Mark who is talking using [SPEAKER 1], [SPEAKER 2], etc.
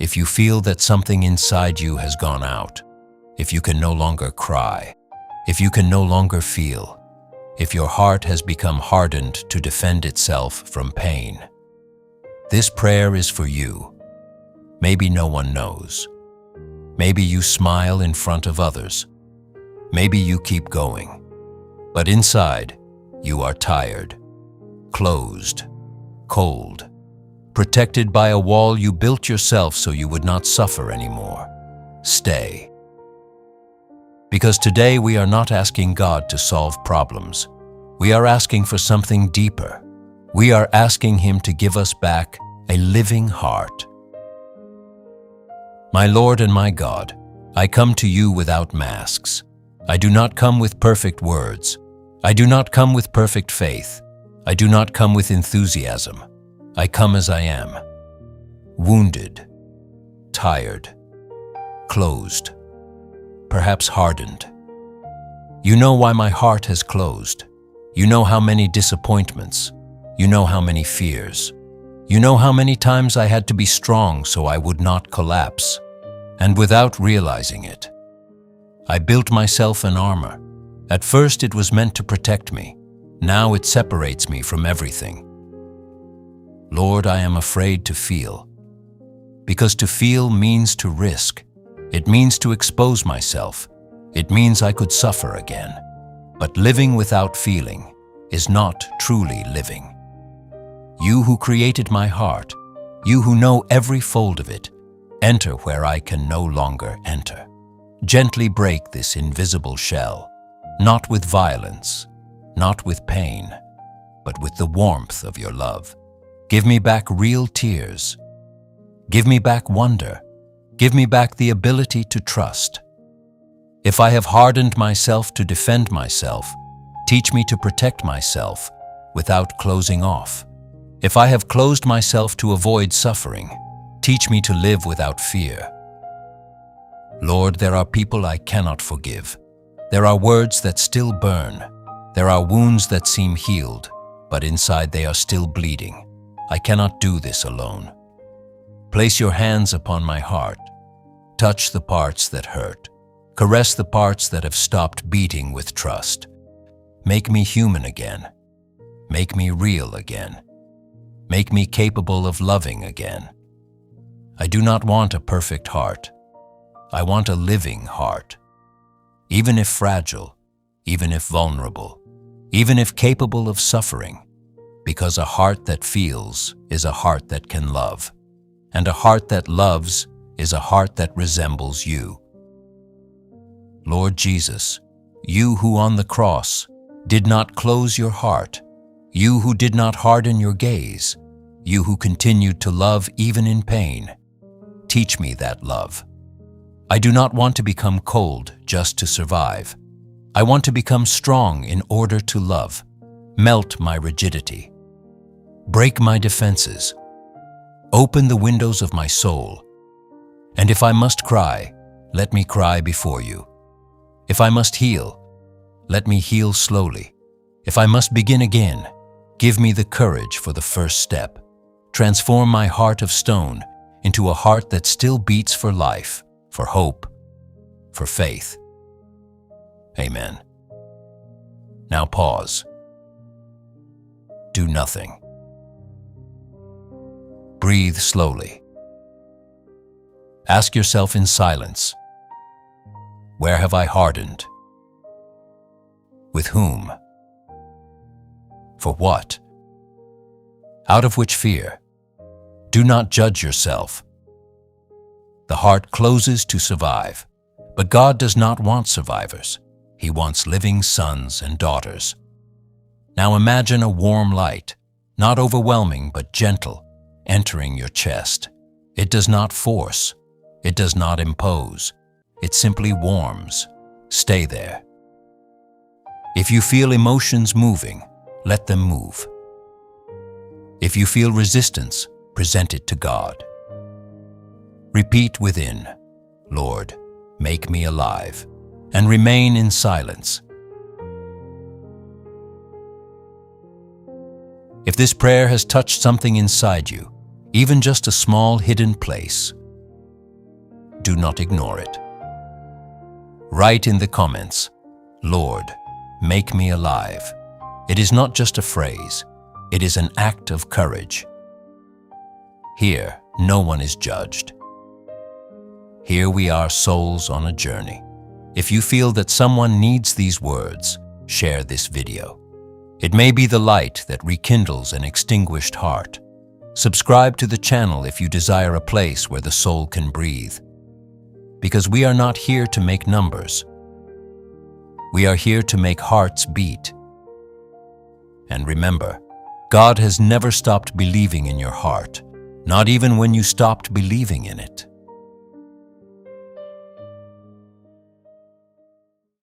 [SPEAKER 1] if you feel that something inside you has gone out, if you can no longer cry, if you can no longer feel, if your heart has become hardened to defend itself from pain. This prayer is for you. Maybe no one knows. Maybe you smile in front of others. Maybe you keep going. But inside, you are tired, closed, cold, protected by a wall you built yourself so you would not suffer anymore. Stay. Because today we are not asking God to solve problems. We are asking for something deeper. We are asking Him to give us back a living heart. My Lord and my God, I come to you without masks. I do not come with perfect words. I do not come with perfect faith. I do not come with enthusiasm. I come as I am. Wounded, tired, closed, perhaps hardened. You know why my heart has closed. You know how many disappointments. You know how many fears. You know how many times I had to be strong so I would not collapse. And without realizing it, I built myself an armor. At first it was meant to protect me. Now it separates me from everything. Lord, I am afraid to feel. Because to feel means to risk. It means to expose myself. It means I could suffer again. But living without feeling is not truly living. You who created my heart, you who know every fold of it, enter where I can no longer enter. Gently break this invisible shell, not with violence, not with pain, but with the warmth of your love. Give me back real tears. Give me back wonder. Give me back the ability to trust. If I have hardened myself to defend myself, teach me to protect myself without closing off. If I have closed myself to avoid suffering, teach me to live without fear. Lord, there are people I cannot forgive. There are words that still burn. There are wounds that seem healed, but inside they are still bleeding. I cannot do this alone. Place your hands upon my heart. Touch the parts that hurt. Caress the parts that have stopped beating with trust. Make me human again. Make me real again. Make me capable of loving again. I do not want a perfect heart. I want a living heart. Even if fragile, even if vulnerable, even if capable of suffering, because a heart that feels is a heart that can love, and a heart that loves is a heart that resembles you. Lord Jesus, you who on the cross did not close your heart, you who did not harden your gaze, you who continued to love even in pain, teach me that love. I do not want to become cold just to survive. I want to become strong in order to love. Melt my rigidity. Break my defenses. Open the windows of my soul. And if I must cry, let me cry before you. If I must heal, let me heal slowly. If I must begin again, give me the courage for the first step. Transform my heart of stone into a heart that still beats for life, for hope, for faith. Amen. Now pause. Do nothing. Breathe slowly. Ask yourself in silence, where have I hardened? With whom? For what? Out of which fear? Do not judge yourself. The heart closes to survive, but God does not want survivors. He wants living sons and daughters. Now imagine a warm light, not overwhelming but gentle, entering your chest. It does not force. It does not impose. It simply warms. Stay there. If you feel emotions moving, let them move. If you feel resistance, present it to God. Repeat within, Lord, make me alive, and remain in silence. If this prayer has touched something inside you, even just a small hidden place, do not ignore it. Write in the comments, "Lord, make me alive." It is not just a phrase, it is an act of courage. Here, no one is judged. Here we are, souls on a journey. If you feel that someone needs these words, share this video. It may be the light that rekindles an extinguished heart. Subscribe to the channel if you desire a place where the soul can breathe. Because we are not here to make numbers. We are here to make hearts beat. And remember, God has never stopped believing in your heart, not even when you stopped believing in it.